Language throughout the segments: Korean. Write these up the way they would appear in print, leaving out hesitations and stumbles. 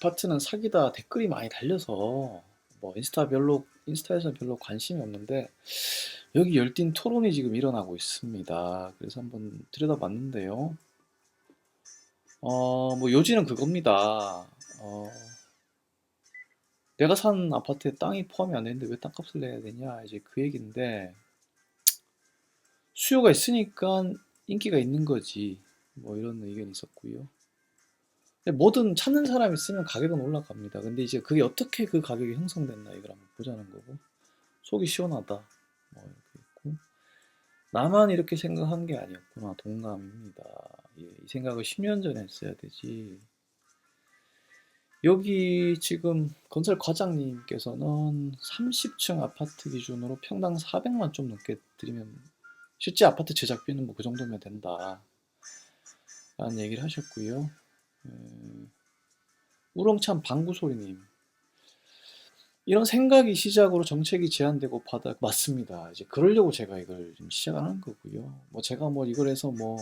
아파트는 사기다 댓글이 많이 달려서 뭐 인스타에서 별로 관심이 없는데 여기 열띤 토론이 지금 일어나고 있습니다. 그래서 한번 들여다봤는데요. 뭐 요지는 그겁니다. 내가 산 아파트에 땅이 포함이 안 되는데 왜 땅값을 내야 되냐 이제 그 얘기인데 수요가 있으니까 인기가 있는 거지. 뭐 이런 의견이 있었고요. 근데 뭐든 찾는 사람이 있으면 가격은 올라갑니다. 근데 이제 그게 어떻게 그 가격이 형성됐나 이걸 한번 보자는 거고. 속이 시원하다. 뭐 이렇게 있고. 나만 이렇게 생각한 게 아니었구나. 동감입니다. 예, 이 생각을 10년 전에 했어야 되지. 여기 지금 건설 과장님께서는 30층 아파트 기준으로 평당 400만 좀 넘게 드리면 실제 아파트 제작비는 뭐 그 정도면 된다. 라는 얘기를 하셨고요. 우렁찬 방구소리님. 이런 생각이 시작으로 정책이 제안되고 맞습니다. 이제 그러려고 제가 이걸 좀 시작하는 거고요. 뭐 제가 뭐 이걸 해서 뭐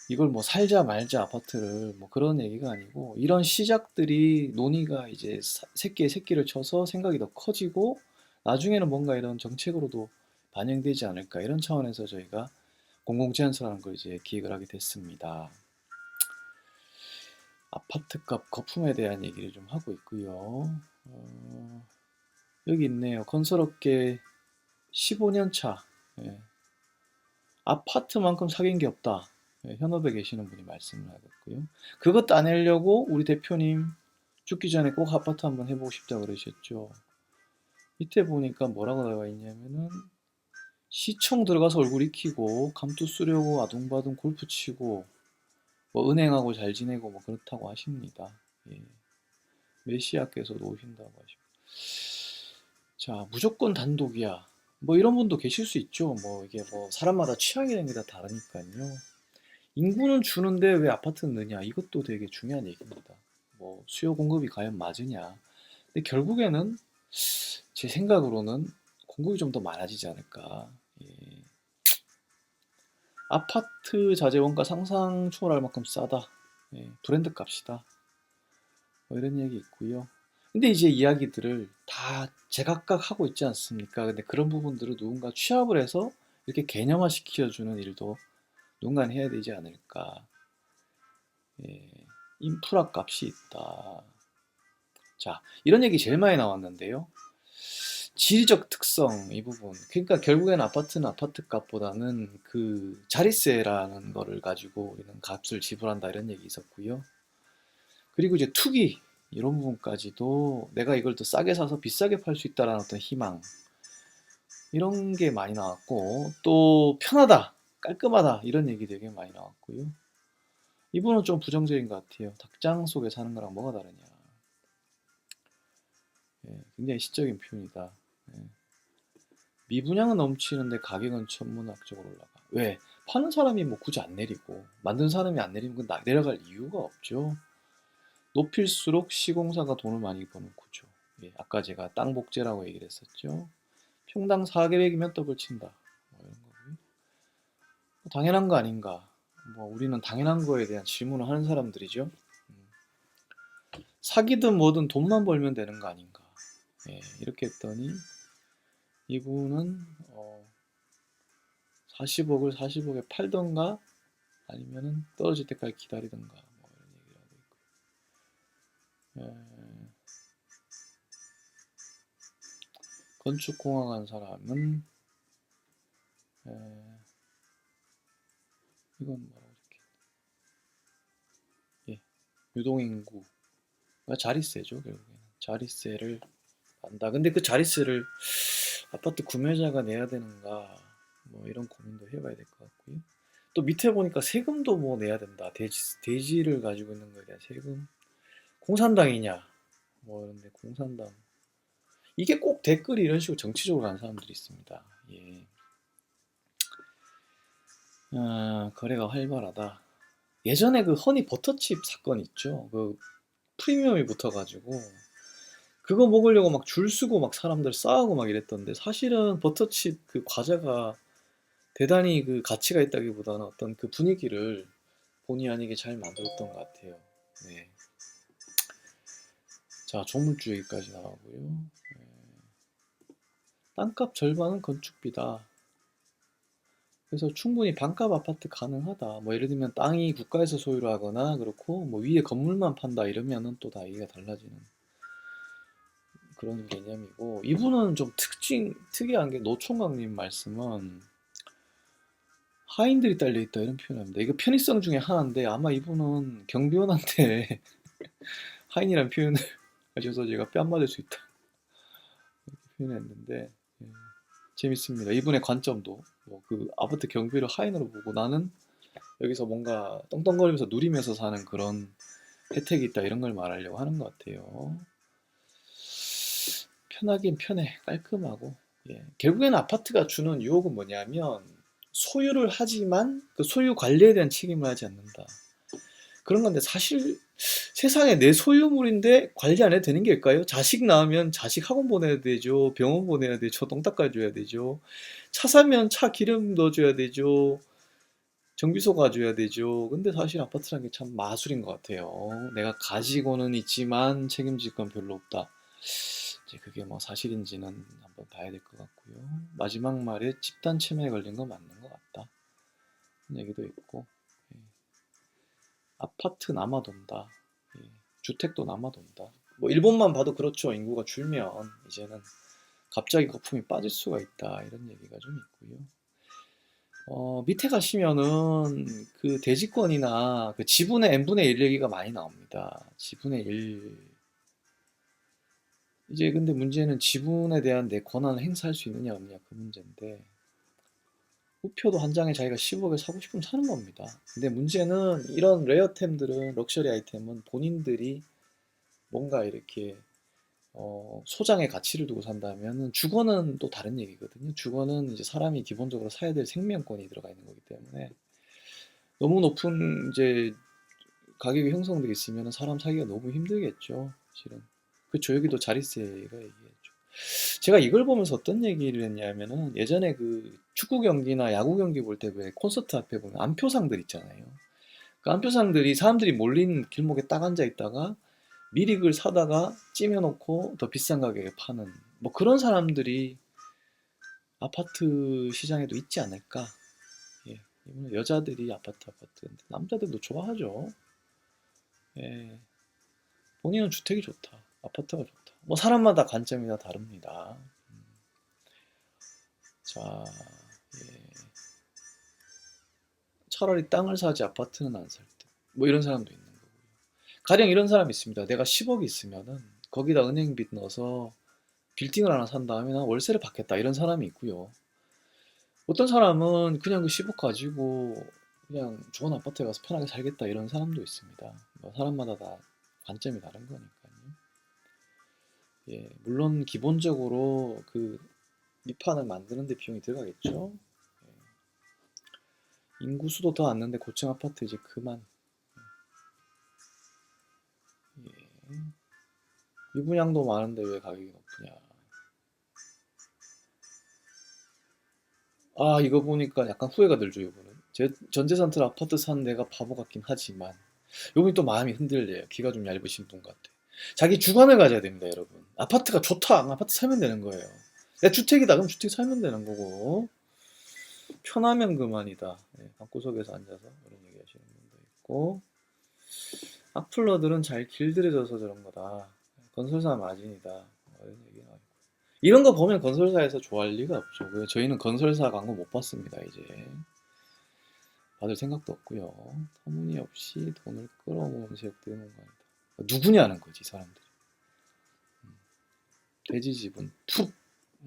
이걸 뭐 살자 말자 아파트를 뭐 그런 얘기가 아니고 이런 시작들이 논의가 이제 새끼에 새끼를 쳐서 생각이 더 커지고 나중에는 뭔가 이런 정책으로도 반영되지 않을까 이런 차원에서 저희가 공공제안서라는 걸 이제 기획을 하게 됐습니다. 아파트값 거품에 대한 얘기를 좀 하고 있고요. 여기 있네요. 건설업계 15년 차. 예. 아파트만큼 사귄 게 없다. 예, 현업에 계시는 분이 말씀을 하셨고요. 그것 따내려고 우리 대표님 죽기 전에 꼭 아파트 한번 해보고 싶다 그러셨죠. 밑에 보니까 뭐라고 나와 있냐면은 시청 들어가서 얼굴 익히고 감투 쓰려고 아둥바둥 골프 치고 뭐 은행하고 잘 지내고 뭐 그렇다고 하십니다. 예. 메시아께서도 오신다고 하시고. 자, 무조건 단독이야. 뭐 이런 분도 계실 수 있죠. 뭐 이게 뭐 사람마다 취향이라는 게 다 다르니까요. 인구는 주는데 왜 아파트는 느냐? 이것도 되게 중요한 얘기입니다. 뭐 수요 공급이 과연 맞으냐? 근데 결국에는 제 생각으로는 공급이 좀 더 많아지지 않을까. 예. 아파트 자재 원가 상상 초월할 만큼 싸다. 예, 브랜드 값이다. 뭐 이런 얘기 있고요. 근데 이제 이야기들을 다 제각각 하고 있지 않습니까? 근데 그런 부분들을 누군가 취합을 해서 이렇게 개념화 시켜주는 일도 누군가 해야 되지 않을까. 예, 인프라 값이 있다. 자, 이런 얘기 제일 많이 나왔는데요. 지리적 특성 이 부분. 그러니까 결국엔 아파트는 아파트 값보다는 그 자릿세라는 거를 가지고 우리는 값을 지불한다 이런 얘기 있었고요. 그리고 이제 투기 이런 부분까지도 내가 이걸 더 싸게 사서 비싸게 팔 수 있다라는 어떤 희망 이런 게 많이 나왔고 또 편하다 깔끔하다 이런 얘기 되게 많이 나왔고요. 이분은 좀 부정적인 것 같아요. 닭장 속에 사는 거랑 뭐가 다르냐. 예, 굉장히 시적인 표현이다. 예. 미분양은 넘치는데 가격은 천문학적으로 올라가. 왜? 파는 사람이 뭐 굳이 안 내리고 만든 사람이 안 내리면 그건 내려갈 이유가 없죠. 높일수록 시공사가 돈을 많이 버는 구조. 예, 아까 제가 땅 복제라고 얘기를 했었죠. 평당 4계획이면 더블 친다. 뭐 이런 거고요. 당연한 거 아닌가? 뭐 우리는 당연한 거에 대한 질문을 하는 사람들이죠. 사기든 뭐든 돈만 벌면 되는 거 아닌가? 예, 이렇게 했더니 이분은 40억을 40억에 팔던가 아니면은 떨어질 때까지 기다리던가 뭐 이런 얘기를 하고 있고요. 건축공학한 사람은 에, 이건 뭐라고 적혀? 예, 유동인구 자릿세죠 결국에는 자릿세를 한다. 근데 그 자릿세를 아파트 구매자가 내야 되는가 뭐 이런 고민도 해봐야 될 것 같고요. 또 밑에 보니까 세금도 뭐 내야 된다. 대지를 가지고 있는 거에 대한 세금. 공산당이냐? 뭐 이런데 공산당. 이게 꼭 댓글이 이런 식으로 정치적으로 가는 사람들이 있습니다. 예. 거래가 활발하다. 예전에 그 허니 버터칩 사건 있죠. 그 프리미엄이 붙어가지고 그거 먹으려고 막 줄 서고 막 사람들 싸우고 막 이랬던데 사실은 버터칩 그 과자가 대단히 그 가치가 있다기보다는 어떤 그 분위기를 본의 아니게 잘 만들었던 것 같아요. 네. 자, 조물주 얘기까지 나오고요. 땅값 절반은 건축비다. 그래서 충분히 반값 아파트 가능하다. 뭐 예를 들면 땅이 국가에서 소유를 하거나 그렇고 뭐 위에 건물만 판다 이러면은 또 다 얘기가 달라지는 그런 개념이고, 이분은 좀 특이한 게 노총각님 말씀은 하인들이 딸려 있다 이런 표현합니다. 이거 편의성 중에 하나인데 아마 이분은 경비원한테 하인이라는 표현을 하셔서 제가 뺨 맞을 수 있다 이렇게 표현했는데, 예, 재밌습니다. 이분의 관점도 뭐그 아파트 경비를 하인으로 보고 나는 여기서 뭔가 떵떵거리면서 누리면서 사는 그런 혜택이 있다 이런 걸 말하려고 하는 것 같아요. 편하긴 편해, 깔끔하고. 예. 결국에는 아파트가 주는 유혹은 뭐냐면 소유를 하지만 그 소유 관리에 대한 책임을 하지 않는다. 그런 건데 사실 세상에 내 소유물인데 관리 안 해도 되는 게일까요? 자식 낳으면 자식 학원 보내야 되죠. 병원 보내야 되죠. 똥 닦아줘야 되죠. 차 사면 차 기름 넣어줘야 되죠. 정비소 가줘야 되죠. 근데 사실 아파트라는 게 참 마술인 것 같아요. 내가 가지고는 있지만 책임질 건 별로 없다. 이제 그게 뭐 사실인지는 한번 봐야 될 것 같고요. 마지막 말에 집단 치매에 걸린 거 맞는 것 같다. 그런 얘기도 있고, 예. 아파트 남아돈다. 예. 주택도 남아돈다. 뭐 일본만 봐도 그렇죠. 인구가 줄면 이제는 갑자기 거품이 빠질 수가 있다. 이런 얘기가 좀 있고요. 밑에 가시면은 그 대지권이나 그 지분의 n분의 1 얘기가 많이 나옵니다. 지분의 1. 이제 근데 문제는 지분에 대한 내 권한을 행사할 수 있느냐 없느냐 그 문제인데, 우표도 한 장에 자기가 10억에 사고 싶으면 사는 겁니다. 근데 문제는 이런 레어템들은, 럭셔리 아이템은 본인들이 뭔가 이렇게 소장의 가치를 두고 산다면, 주거는 또 다른 얘기거든요. 주거는 이제 사람이 기본적으로 사야 될 생명권이 들어가 있는 거기 때문에 너무 높은 이제 가격이 형성되어 있으면 사람 사기가 너무 힘들겠죠, 실은. 그쵸, 여기도 자릿세가 얘기했죠. 제가 이걸 보면서 어떤 얘기를 했냐면은, 예전에 그 축구 경기나 야구 경기 볼 때 왜 콘서트 앞에 보면 안표상들 있잖아요. 그 안표상들이 사람들이 몰린 길목에 딱 앉아 있다가 미리 그걸 사다가 찜해놓고 더 비싼 가격에 파는, 뭐 그런 사람들이 아파트 시장에도 있지 않을까. 예. 이거는 여자들이 아파트, 남자들도 좋아하죠. 예. 본인은 주택이 좋다, 아파트가 좋다. 뭐 사람마다 관점이 다 다릅니다. 자, 예. 차라리 땅을 사지 아파트는 안 살 듯. 뭐 이런 사람도 있는 거고요. 가령 이런 사람이 있습니다. 내가 10억이 있으면은 거기다 은행빚 넣어서 빌딩을 하나 산 다음에 난 월세를 받겠다, 이런 사람이 있고요. 어떤 사람은 그냥 그 10억 가지고 그냥 좋은 아파트에 가서 편하게 살겠다, 이런 사람도 있습니다. 뭐 사람마다 다 관점이 다른 거니까요. 예, 물론 기본적으로 그 밑판을 만드는 데 비용이 들어가겠죠. 예. 인구 수도 더 왔는데 고층 아파트 이제 그만. 예. 유분양도 많은데 왜 가격이 높으냐. 아, 이거 보니까 약간 후회가 들죠, 이거는. 제 전재산 틀 아파트 산 내가 바보 같긴 하지만, 요번에 또 마음이 흔들려요. 귀가 좀 얇으신 분 같아. 자기 주관을 가져야 됩니다, 여러분. 아파트가 좋다, 아파트 살면 되는 거예요. 내 주택이다, 그럼 주택 살면 되는 거고. 편하면 그만이다. 예, 방구석에서 앉아서 그런 얘기 하시는 분도 있고. 악플러들은 잘 길들여져서 저런 거다. 건설사 마진이다. 뭐 이런 얘기 나오고. 이런 거 보면 건설사에서 좋아할 리가 없죠. 저희는 건설사 광고 못 받습니다, 이제. 받을 생각도 없고요. 터무니없이 돈을 끌어모으는 세력들의 공간이다. 누구냐는 거지, 사람들이. 돼지 집은 푹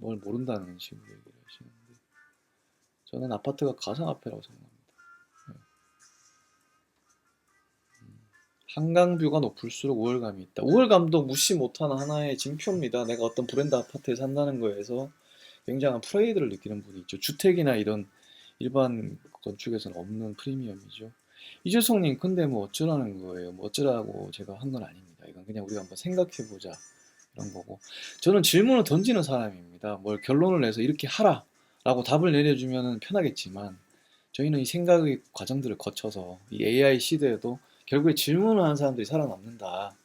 뭘 모른다는 식으로 얘기를 하시는데, 저는 아파트가 가상화폐라고 생각합니다. 네. 한강뷰가 높을수록 우월감이 있다. 우월감도 무시 못하는 하나의 징표입니다. 내가 어떤 브랜드 아파트에 산다는 거에서 굉장한 프라이드를 느끼는 분이 있죠. 주택이나 이런 일반 건축에서는 없는 프리미엄이죠. 이재성님, 근데 뭐 어쩌라는 거예요? 뭐 어쩌라고 제가 한 건 아닙니다. 이건 그냥 우리가 한번 생각해보자, 이런 거고. 저는 질문을 던지는 사람입니다. 뭘 결론을 내서 이렇게 하라 라고 답을 내려주면 편하겠지만, 저희는 이 생각의 과정들을 거쳐서 이 AI 시대에도 결국에 질문을 하는 사람들이 살아남는다.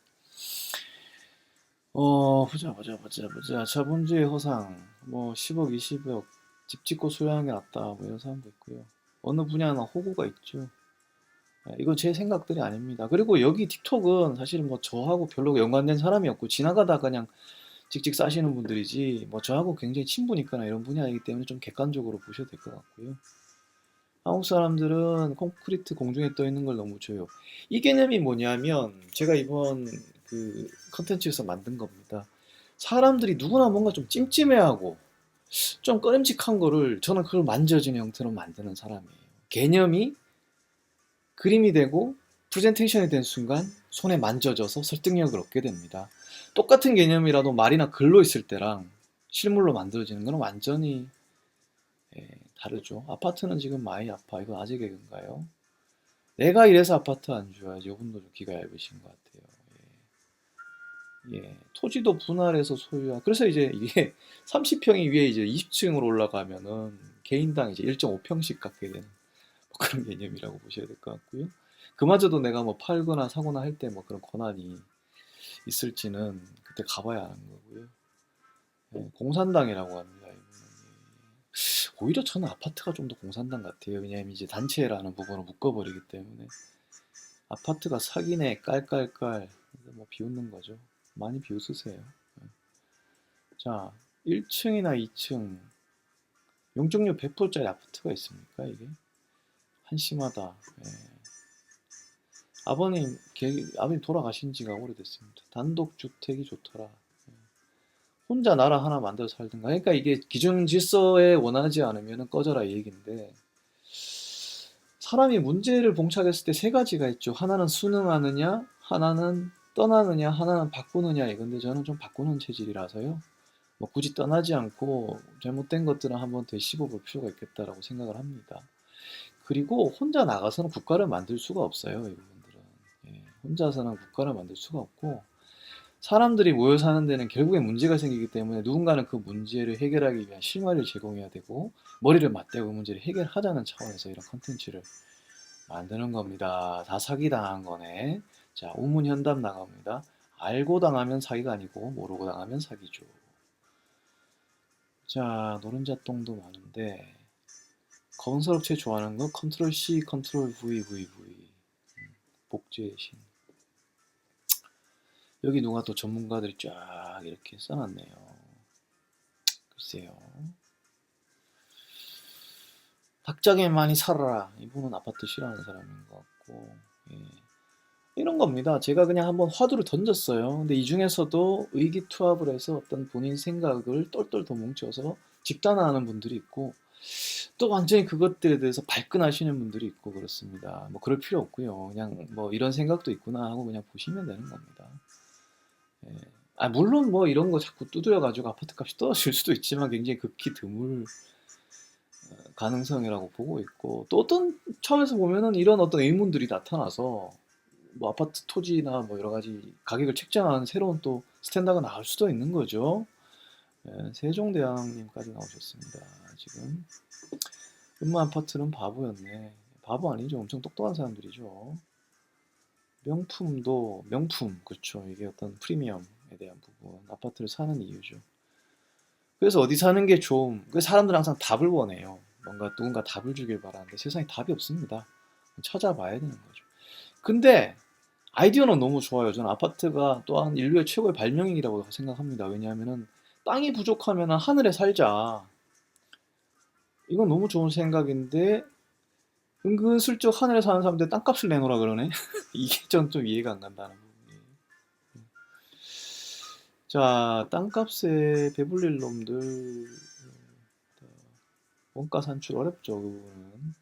보자. 자본주의 허상, 뭐 10억, 20억, 집 짓고 소유하는 게 낫다, 뭐 이런 사람도 있고요. 어느 분야나 호구가 있죠. 이건 제 생각들이 아닙니다. 그리고 여기 틱톡은 사실은 뭐 저하고 별로 연관된 사람이 없고 지나가다 그냥 찍찍 싸시는 분들이지 뭐 저하고 굉장히 친분 있거나 이런 분이 아니기 때문에 좀 객관적으로 보셔도 될 것 같고요. 한국 사람들은 콘크리트 공중에 떠 있는 걸 너무 줘요. 이 개념이 뭐냐면 제가 이번 그 컨텐츠에서 만든 겁니다. 사람들이 누구나 뭔가 좀 찜찜해하고 좀 꺼림칙한 거를 저는 그걸 만져지는 형태로 만드는 사람이에요. 개념이 그림이 되고 프레젠테이션이 된 순간 손에 만져져서 설득력을 얻게 됩니다. 똑같은 개념이라도 말이나 글로 있을 때랑 실물로 만들어지는 건 완전히 다르죠. 아파트는 지금 많이 아파. 이거 아재 개그인가요? 내가 이래서 아파트 안 줘야지. 이분도 좀 귀가 얇으신 것 같아요. 토지도 분할해서 소유하. 그래서 이제 이게 30평이 위에 이제 20층으로 올라가면은 개인당 이제 1.5평씩 갖게 되는 뭐 그런 개념이라고 보셔야 될 것 같고요. 그마저도 내가 뭐 팔거나 사거나 할 때 뭐 그런 권한이 있을지는 그때 가봐야 하는 거고요. 공산당이라고 합니다. 이분은. 오히려 저는 아파트가 좀 더 공산당 같아요. 왜냐하면 이제 단체라는 부분을 묶어버리기 때문에 아파트가 사기네 깔깔깔 뭐 비웃는 거죠. 많이 비웃으세요. 자, 1층이나 2층 0.6 100%짜리 아파트가 있습니까 이게? 한심하다. 아버님 돌아가신 지가 오래됐습니다. 단독주택이 좋더라. 혼자 나라 하나 만들어 살든가. 그러니까 이게 기존 질서에 원하지 않으면 꺼져라 이 얘기인데 사람이 문제를 봉착했을 때 세 가지가 있죠. 하나는 순응하느냐, 하나는 떠나느냐, 하나는 바꾸느냐 이건데 저는 좀 바꾸는 체질이라서요. 뭐 굳이 떠나지 않고 잘못된 것들은 한번 되씹어 볼 필요가 있겠다라고 생각을 합니다. 그리고 혼자 나가서는 국가를 만들 수가 없어요, 이분들은. 혼자서는 국가를 만들 수가 없고 사람들이 모여 사는 데는 결국에 문제가 생기기 때문에 누군가는 그 문제를 해결하기 위한 실마리를 제공해야 되고 머리를 맞대고 그 문제를 해결하자는 차원에서 이런 컨텐츠를 만드는 겁니다. 다 사기당한 거네. 자, 우문현답 나갑니다. 알고 당하면 사기가 아니고 모르고 당하면 사기죠. 자, 노른자 똥도 많은데 건설업체 좋아하는 거 컨트롤 C, 컨트롤 V. 복제의 신. 여기 누가 또 전문가들이 쫙 이렇게 써놨네요. 글쎄요. 닭장에 많이 살아라. 이분은 아파트 싫어하는 사람인 것 같고. 예. 이런 겁니다. 제가 그냥 한번 화두를 던졌어요. 근데 이 중에서도 의기투합을 해서 어떤 본인 생각을 똘똘 더 뭉쳐서 집단화하는 분들이 있고 또 완전히 그것들에 대해서 발끈하시는 분들이 있고 그렇습니다. 뭐 그럴 필요 없고요. 그냥 뭐 이런 생각도 있구나 하고 그냥 보시면 되는 겁니다. 예. 물론 뭐 이런 거 자꾸 두드려가지고 아파트 값이 떨어질 수도 있지만 굉장히 극히 드물 가능성이라고 보고 있고 또 어떤 차원에서 보면은 이런 어떤 의문들이 나타나서 뭐 아파트 토지나 뭐 여러 가지 가격을 책정하는 새로운 또 스탠다드가 나올 수도 있는 거죠. 세종대왕님까지 나오셨습니다. 지금 음마 아파트는 바보였네. 바보 아니죠. 엄청 똑똑한 사람들이죠. 명품도 명품 그렇죠. 이게 어떤 프리미엄에 대한 부분 아파트를 사는 이유죠. 그래서 어디 사는 게 좀, 그 사람들은 항상 답을 원해요. 뭔가 누군가 답을 주길 바라는데 세상에 답이 없습니다. 찾아봐야 되는 거죠. 근데 아이디어는 너무 좋아요. 저는 아파트가 또한 인류의 최고의 발명이라고 생각합니다. 왜냐하면은 땅이 부족하면 하늘에 살자. 이건 너무 좋은 생각인데 은근슬쩍 하늘에 사는 사람들 땅값을 내놓으라 그러네. 이게 전 좀 이해가 안 간다는 부분이에요. 자, 땅값에 배불릴 놈들 원가 산출 어렵죠, 그 부분은.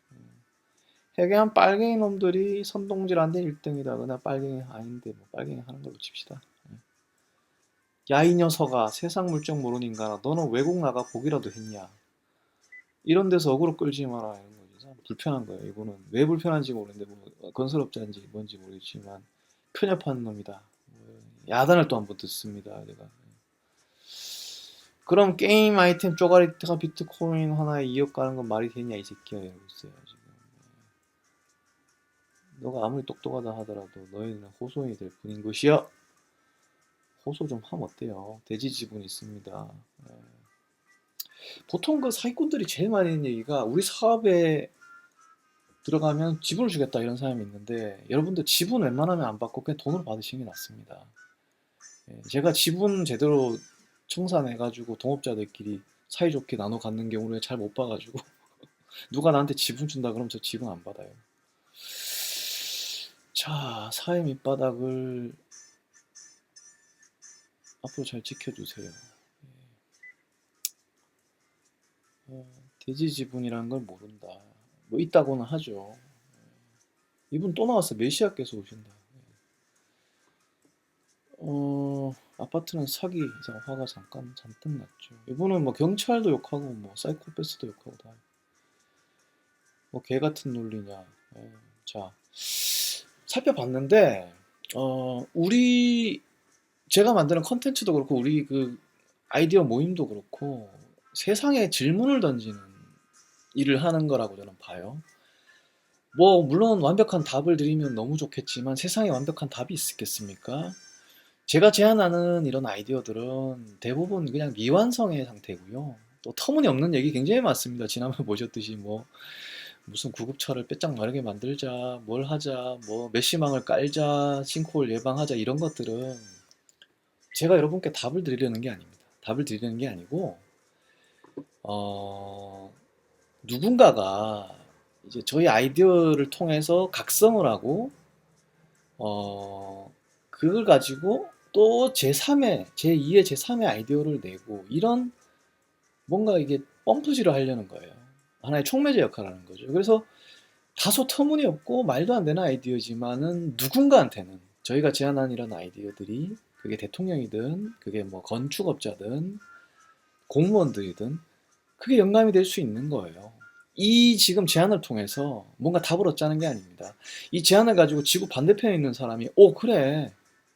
해괴한 빨갱이 놈들이 선동질한데 1등이다거나 빨갱이 아닌데 뭐 빨갱이 하는 걸로 칩시다. 야, 이 녀석아, 세상 물정 모르는 인간아, 너는 외국 나가 보기라도 했냐? 이런 데서 어그로 끌지 마라. 이런 거지. 참 불편한 거예요. 이분은 왜 불편한지 모르는데 뭐 건설업자인지 뭔지 모르겠지만 편협한 놈이다. 야단을 또 한 번 듣습니다. 제가. 그럼 게임 아이템 쪼가리가 비트코인 하나에 2억 가는 건 말이 되냐 이 새끼야 이러고 있어요 지금. 너가 아무리 똑똑하다 하더라도 너희는 호송이 될 뿐인 것이여. 호소 좀 하면 어때요? 대지 지분이 있습니다. 예. 보통 그 사기꾼들이 제일 많이 하는 얘기가 우리 사업에 들어가면 지분을 주겠다 이런 사람이 있는데 여러분들 지분 웬만하면 안 받고 그냥 돈으로 받으시는 게 낫습니다. 예, 제가 지분 제대로 청산해가지고 동업자들끼리 사이좋게 나눠 갖는 경우를 잘 못 봐가지고 누가 나한테 지분 준다 그러면 저 지분 안 받아요. 자, 사회 밑바닥을 앞으로 잘 지켜주세요. 어, 대지 지분이라는 걸 모른다. 뭐 있다고는 하죠. 이분 또 나왔어. 메시아께서 오신다. 아파트는 사기 이상 화가 잠깐 잔뜩 났죠. 이분은 뭐 경찰도 욕하고 뭐 사이코패스도 욕하고 다. 뭐 개 같은 논리냐. 예. 자, 살펴봤는데 우리 제가 만드는 컨텐츠도 그렇고 우리 그 아이디어 모임도 그렇고 세상에 질문을 던지는 일을 하는 거라고 저는 봐요. 뭐 물론 완벽한 답을 드리면 너무 좋겠지만 세상에 완벽한 답이 있겠습니까? 제가 제안하는 이런 아이디어들은 대부분 그냥 미완성의 상태고요. 또 터무니없는 얘기 굉장히 많습니다. 지난번에 보셨듯이 뭐 무슨 구급차를 빼짝 마르게 만들자, 뭘 하자, 뭐 메시망을 깔자, 싱크홀 예방하자 이런 것들은 제가 여러분께 답을 드리려는 게 아닙니다. 답을 드리는 게 아니고 어, 누군가가 이제 저희 아이디어를 통해서 각성을 하고 그걸 가지고 또 제3의, 제2의, 제3의 아이디어를 내고 이런 뭔가 이게 펌프질을 하려는 거예요. 하나의 촉매제 역할을 하는 거죠. 그래서 다소 터무니없고 말도 안 되는 아이디어지만은 누군가한테는 저희가 제안한 이런 아이디어들이 그게 대통령이든 그게 뭐 건축업자든 공무원들이든 그게 영감이 될 수 있는 거예요. 이 지금 제안을 통해서 뭔가 답을 얻자는 게 아닙니다. 이 제안을 가지고 지구 반대편에 있는 사람이 그래.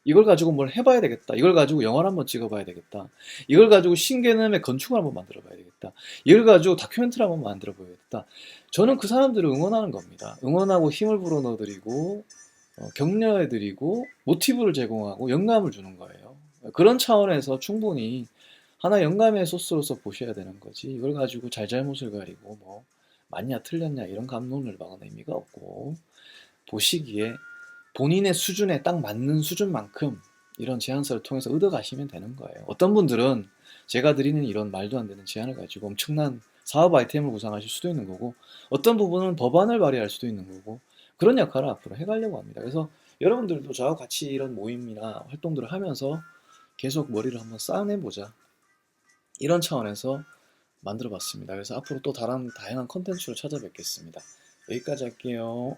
이걸 가지고 뭘 해봐야 되겠다. 이걸 가지고 영화를 한번 찍어봐야 되겠다. 이걸 가지고 신개념의 건축을 한번 만들어 봐야 되겠다. 이걸 가지고 다큐멘터리 한번 만들어 봐야겠다. 저는 그 사람들을 응원하는 겁니다. 응원하고 힘을 불어넣어드리고 격려해드리고 모티브를 제공하고 영감을 주는 거예요. 그런 차원에서 충분히 하나 영감의 소스로서 보셔야 되는 거지. 이걸 가지고 잘잘못을 가리고 뭐 맞냐 틀렸냐 이런 감론을 박은 의미가 없고 보시기에 본인의 수준에 딱 맞는 수준만큼 이런 제안서를 통해서 얻어가시면 되는 거예요. 어떤 분들은 제가 드리는 이런 말도 안 되는 제안을 가지고 엄청난 사업 아이템을 구상하실 수도 있는 거고 어떤 부분은 법안을 발의할 수도 있는 거고 그런 역할을 앞으로 해가려고 합니다. 그래서 여러분들도 저와 같이 이런 모임이나 활동들을 하면서 계속 머리를 한번 쌓아내보자. 이런 차원에서 만들어 봤습니다. 그래서 앞으로 또 다른 다양한 컨텐츠로 찾아뵙겠습니다. 여기까지 할게요.